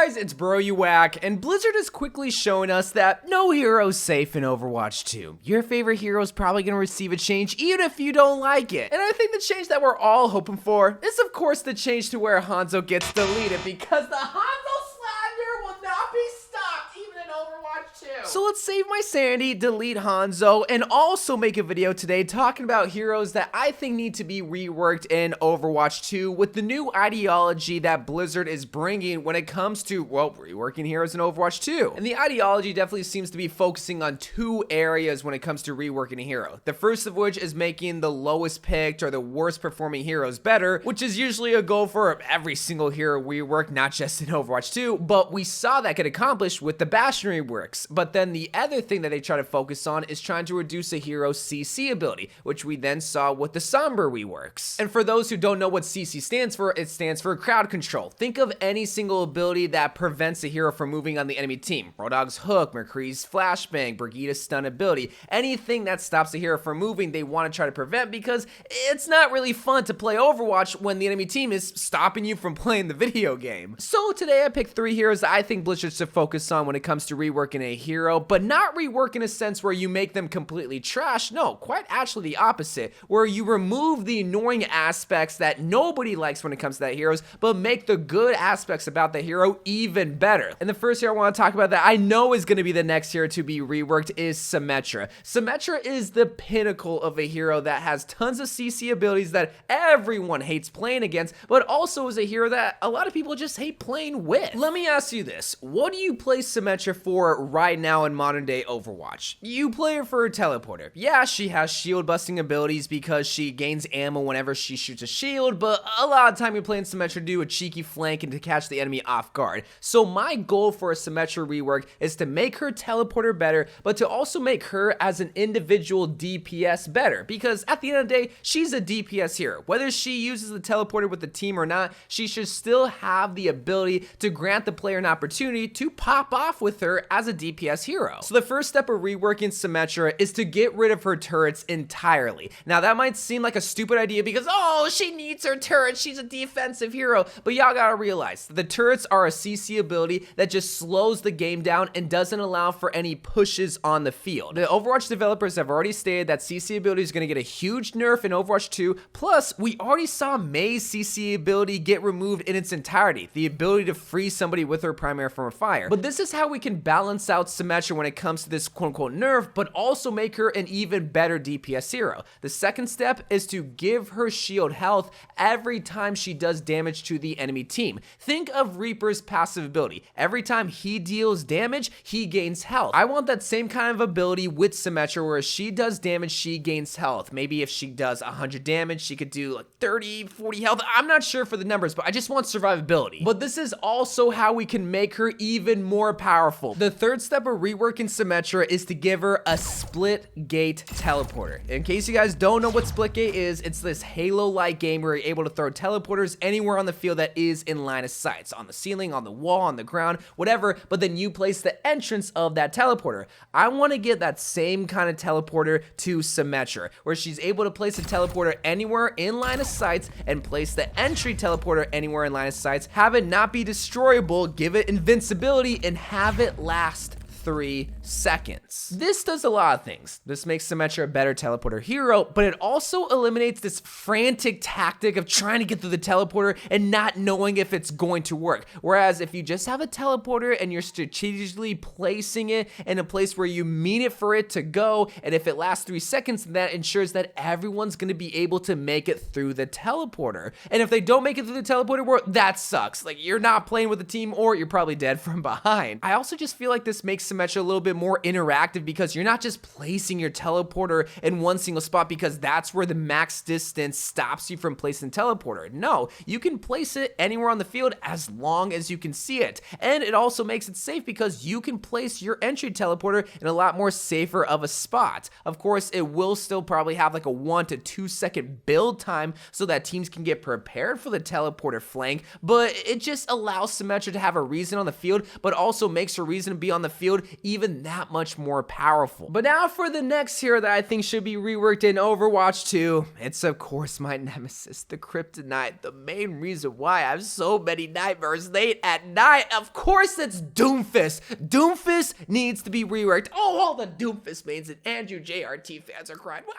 guys, it's Bro You Whack, and Blizzard is quickly showing us that no hero's safe in Overwatch 2. Your favorite hero is probably going to receive a change even if you don't like it. And I think the change that we're all hoping for is of course the change to where Hanzo gets deleted, because the Hanzo slander will not be stopped even in Overwatch 2. So let's save my sanity, delete Hanzo, and also make a video today talking about heroes that I think need to be reworked in Overwatch 2 with the new ideology that Blizzard is bringing when it comes to, well, reworking heroes in Overwatch 2. And the ideology definitely seems to be focusing on two areas when it comes to reworking a hero. The first of which is making the lowest picked or the worst performing heroes better, which is usually a goal for every single hero rework, not just in Overwatch 2, but we saw that get accomplished with the Bastion reworks. But then the other thing that they try to focus on is trying to reduce a hero's CC ability, which we then saw with the Sombra reworks. And for those who don't know what CC stands for, it stands for crowd control. Think of any single ability that prevents a hero from moving on the enemy team. Rodog's hook, McCree's flashbang, Brigitte's stun ability. Anything that stops a hero from moving, they want to try to prevent, because it's not really fun to play Overwatch when the enemy team is stopping you from playing the video game. So today I picked 3 heroes that I think Blizzard should focus on when it comes to reworking a hero, but not rework in a sense where you make them completely trash. No, quite actually the opposite, where you remove the annoying aspects that nobody likes when it comes to that heroes, but make the good aspects about the hero even better. And the first hero I want to talk about that I know is going to be the next hero to be reworked is Symmetra. Symmetra is the pinnacle of a hero that has tons of CC abilities that everyone hates playing against, but also is a hero that a lot of people just hate playing with. Let me ask you this, what do you play Symmetra for right now in modern day Overwatch? You play her for her teleporter. Yeah, she has shield busting abilities because she gains ammo whenever she shoots a shield, but a lot of time you're playing Symmetra to do a cheeky flank and to catch the enemy off guard. So my goal for a Symmetra rework is to make her teleporter better, but to also make her as an individual DPS better, because at the end of the day, she's a DPS hero. Whether she uses the teleporter with the team or not, she should still have the ability to grant the player an opportunity to pop off with her as a DPS hero. So the first step of reworking Symmetra is to get rid of her turrets entirely. Now that might seem like a stupid idea because, oh, she needs her turrets, she's a defensive hero, but y'all gotta realize the turrets are a CC ability that just slows the game down and doesn't allow for any pushes on the field. The Overwatch developers have already stated that CC ability is gonna get a huge nerf in Overwatch 2, plus we already saw Mei's CC ability get removed in its entirety, the ability to free somebody with her primary form of fire. But this is how we can balance out Symmetra when it comes to this quote-unquote nerf, but also make her an even better DPS hero. The second step is to give her shield health every time she does damage to the enemy team. Think of Reaper's passive ability. Every time he deals damage, he gains health. I want that same kind of ability with Symmetra, where she does damage, she gains health. Maybe if she does 100 damage, she could do like 30, 40 health. I'm not sure for the numbers, but I just want survivability. But this is also how we can make her even more powerful. The third step of reworking Symmetra is to give her a split gate teleporter. In case you guys don't know what split gate is, it's this Halo-like game where you're able to throw teleporters anywhere on the field that is in line of sight. So on the ceiling, on the wall, on the ground, whatever, but then you place the entrance of that teleporter. I want to get that same kind of teleporter to Symmetra, where she's able to place a teleporter anywhere in line of sight and place the entry teleporter anywhere in line of sight, have it not be destroyable, give it invincibility, and have it last 3 seconds. This does a lot of things. This makes Symmetra a better teleporter hero, but it also eliminates this frantic tactic of trying to get through the teleporter and not knowing if it's going to work. Whereas if you just have a teleporter and you're strategically placing it in a place where you mean it for it to go, and if it lasts 3 seconds, that ensures that everyone's going to be able to make it through the teleporter. And if they don't make it through the teleporter, well, that sucks. Like, you're not playing with the team, or you're probably dead from behind. I also just feel like this makes Symmetra a little bit more interactive, because you're not just placing your teleporter in one single spot because that's where the max distance stops you from placing teleporter. No, you can place it anywhere on the field as long as you can see it. And it also makes it safe because you can place your entry teleporter in a lot more safer of a spot. Of course, it will still probably have like a 1 to 2 second build time so that teams can get prepared for the teleporter flank, but it just allows Symmetra to have a reason on the field, but also makes her reason to be on the field even that much more powerful. But now for the next hero that I think should be reworked in Overwatch 2, it's of course my nemesis, the Kryptonite, the main reason why I have so many nightmares late at night. Of course it's Doomfist. Doomfist needs to be reworked. Oh, all the Doomfist mains and Andrew JRT fans are crying. Why?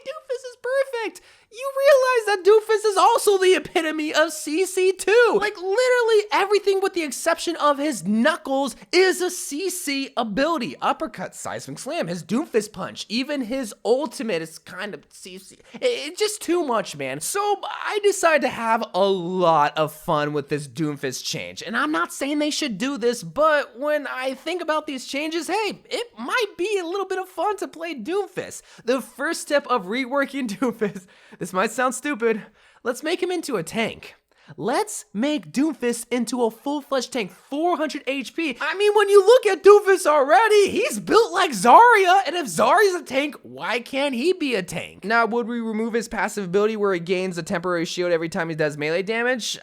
Doomfist is perfect. You realize that Doomfist is also the epitome of CC too. Like literally everything with the exception of his knuckles is a CC ability. Uppercut, seismic slam, his Doomfist punch, even his ultimate is kind of CC. It's just too much, man. So I decided to have a lot of fun with this Doomfist change. And I'm not saying they should do this, but when I think about these changes, hey, it might be a little bit of fun to play Doomfist. The first step of reworking Doomfist, this might sound stupid, let's make him into a tank. Let's make Doomfist into a full-fledged tank, 400 HP. I mean, when you look at Doomfist already, he's built like Zarya, and if Zarya's a tank, why can't he be a tank? Now, would we remove his passive ability where he gains a temporary shield every time he does melee damage?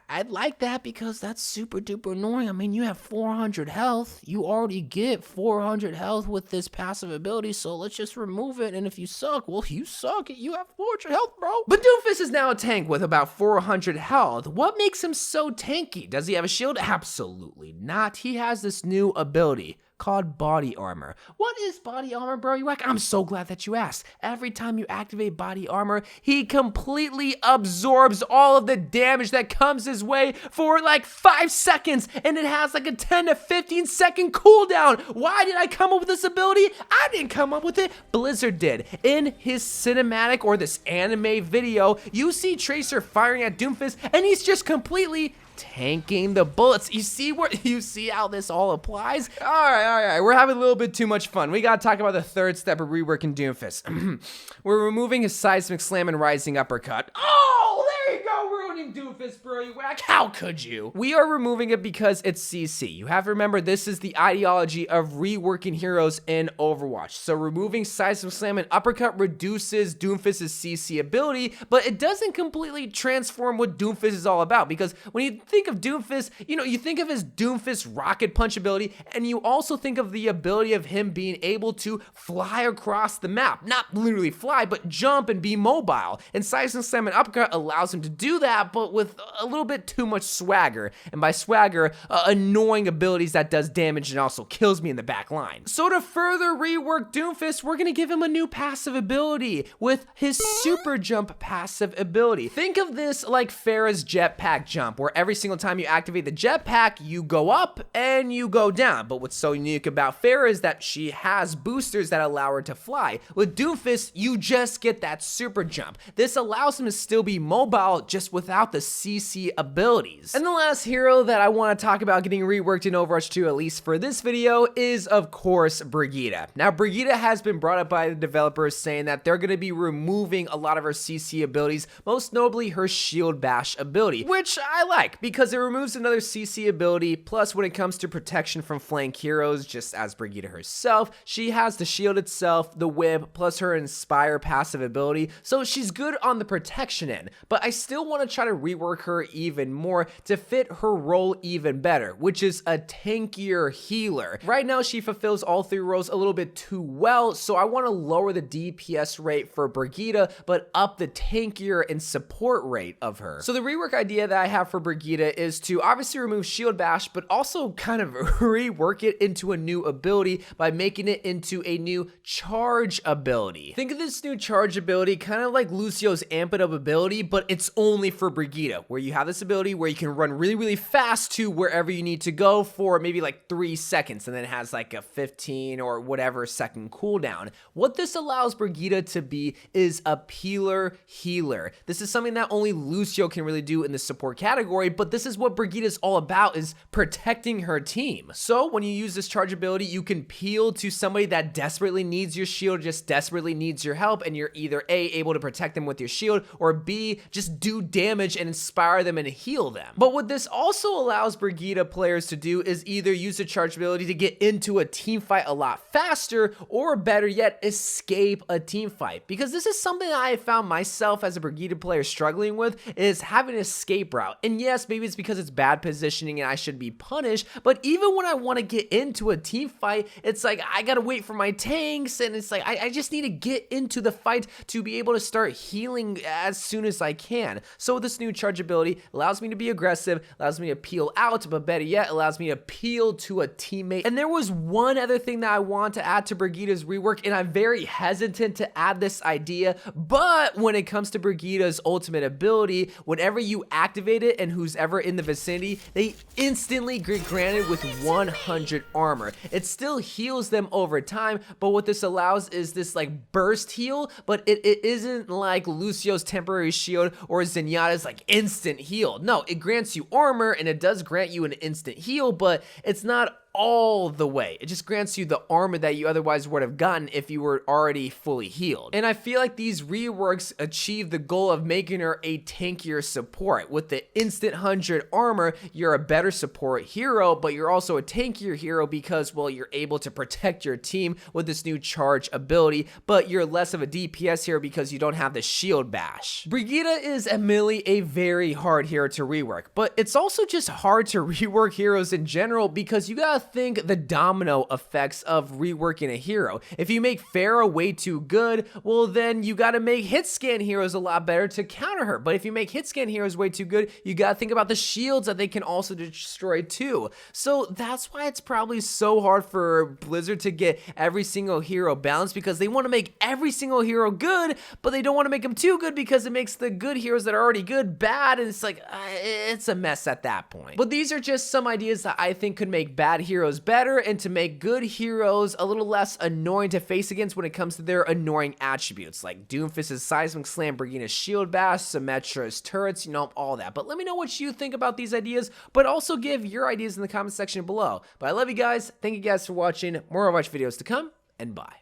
I'd like that because that's super duper annoying. I mean, you have 400 health. You already get 400 health with this passive ability, so let's just remove it, and if you suck, well, you suck. You have 400 health, bro. But Doomfist is now a tank with about 400 health. What makes him so tanky? Does he have a shield? Absolutely not. He has this new ability called body armor. What is body armor, bro? You whack? I'm so glad that you asked. Every time you activate body armor, he completely absorbs all of the damage that comes his way for like 5 seconds, and it has like a 10 to 15 second cooldown. Why did I come up with this ability? I didn't come up with it. Blizzard did. In his cinematic or this anime video, you see Tracer firing at Doomfist, and he's just completely tanking the bullets. You see how this all applies? All right. We're having a little bit too much fun. We gotta talk about the third step of reworking Doomfist. We're removing his seismic slam and rising uppercut. Oh, there you go, ruining Doomfist, bro. You whack. How could you? We are removing it because it's CC. You have to remember this is the ideology of reworking heroes in Overwatch. So removing seismic slam and uppercut reduces Doomfist's CC ability, but it doesn't completely transform what Doomfist is all about, because when you think of Doomfist, you think of his Doomfist rocket punch ability, and you also think of the ability of him being able to fly across the map. Not literally fly, but jump and be mobile. And seismic slam and uppercut allows him to do that, but with a little bit too much swagger. And by swagger, annoying abilities that does damage and also kills me in the back line. So to further rework Doomfist, we're gonna give him a new passive ability with his super jump passive ability. Think of this like Pharah's jetpack jump, where every single time you activate the jetpack, you go up and you go down. But what's so unique about Pharah is that she has boosters that allow her to fly. With Doomfist, you just get that super jump. This allows him to still be mobile, just without the CC abilities. And the last hero that I want to talk about getting reworked in Overwatch 2, at least for this video, is of course Brigitte. Now, Brigitte has been brought up by the developers saying that they're going to be removing a lot of her CC abilities, most notably her shield bash ability, which I like because it removes another CC ability. Plus, when it comes to protection from flank heroes, just as Brigitte herself, she has the shield itself, the whip, plus her inspire passive ability, so she's good on the protection end. But I still want to try to rework her even more to fit her role even better, which is a tankier healer. Right now, she fulfills all three roles a little bit too well, so I want to lower the DPS rate for Brigitte, but up the tankier and support rate of her. So the rework idea that I have for Brigitte is to obviously remove shield bash, but also kind of rework it into a new ability by making it into a new charge ability. Think of this new charge ability kind of like Lucio's Amp It Up ability, but it's only for Brigitte, where you have this ability where you can run really fast to wherever you need to go for maybe like 3 seconds, and then it has like a 15 or whatever second cooldown. What this allows Brigitte to be is a peeler healer. This is something that only Lucio can really do in the support category, but this is what Brigitte is all about, is protecting her team. So when you use this charge ability, you can peel to somebody that desperately needs your shield, just desperately needs your help, and you're either A, able to protect them with your shield, or B, just do damage damage and inspire them and heal them. But what this also allows Brigitte players to do is either use the charge ability to get into a team fight a lot faster, or better yet, escape a team fight. Because this is something I have found myself as a Brigitte player struggling with, is having an escape route. And yes, maybe it's because it's bad positioning and I should be punished, but even when I want to get into a team fight, it's like I gotta wait for my tanks, and it's like I just need to get into the fight to be able to start healing as soon as I can. So this new charge ability allows me to be aggressive, allows me to peel out, but better yet, allows me to peel to a teammate. And there was one other thing that I want to add to Brigitte's rework, and I'm very hesitant to add this idea, but when it comes to Brigitte's ultimate ability, whenever you activate it and who's ever in the vicinity, they instantly get granted with 100 armor. It still heals them over time, but what this allows is this like burst heal, but it isn't like Lucio's temporary shield or Zenyatta's like instant heal. No, it grants you armor and it does grant you an instant heal, but it's not all the way. It just grants you the armor that you otherwise would have gotten if you were already fully healed. And I feel like these reworks achieve the goal of making her a tankier support. With the instant 100 armor, you're a better support hero, but you're also a tankier hero because, well, you're able to protect your team with this new charge ability, but you're less of a DPS hero because you don't have the shield bash. Brigitte is admittedly a very hard hero to rework, but it's also just hard to rework heroes in general because you gotta think the domino effects of reworking a hero. If you make Pharah way too good, well then you gotta make hit scan heroes a lot better to counter her. But if you make hit scan heroes way too good, you gotta think about the shields that they can also destroy too. So that's why it's probably so hard for Blizzard to get every single hero balanced, because they want to make every single hero good, but they don't want to make them too good because it makes the good heroes that are already good bad, and it's like it's a mess at that point. But these are just some ideas that I think could make bad heroes better and to make good heroes a little less annoying to face against when it comes to their annoying attributes, like Doomfist's Seismic Slam, Brigitte's Shield Bash, Symmetra's turrets, you know, all that. But let me know what you think about these ideas, but also give your ideas in the comment section below. But I love you guys. Thank you guys for watching. More Overwatch videos to come, and bye.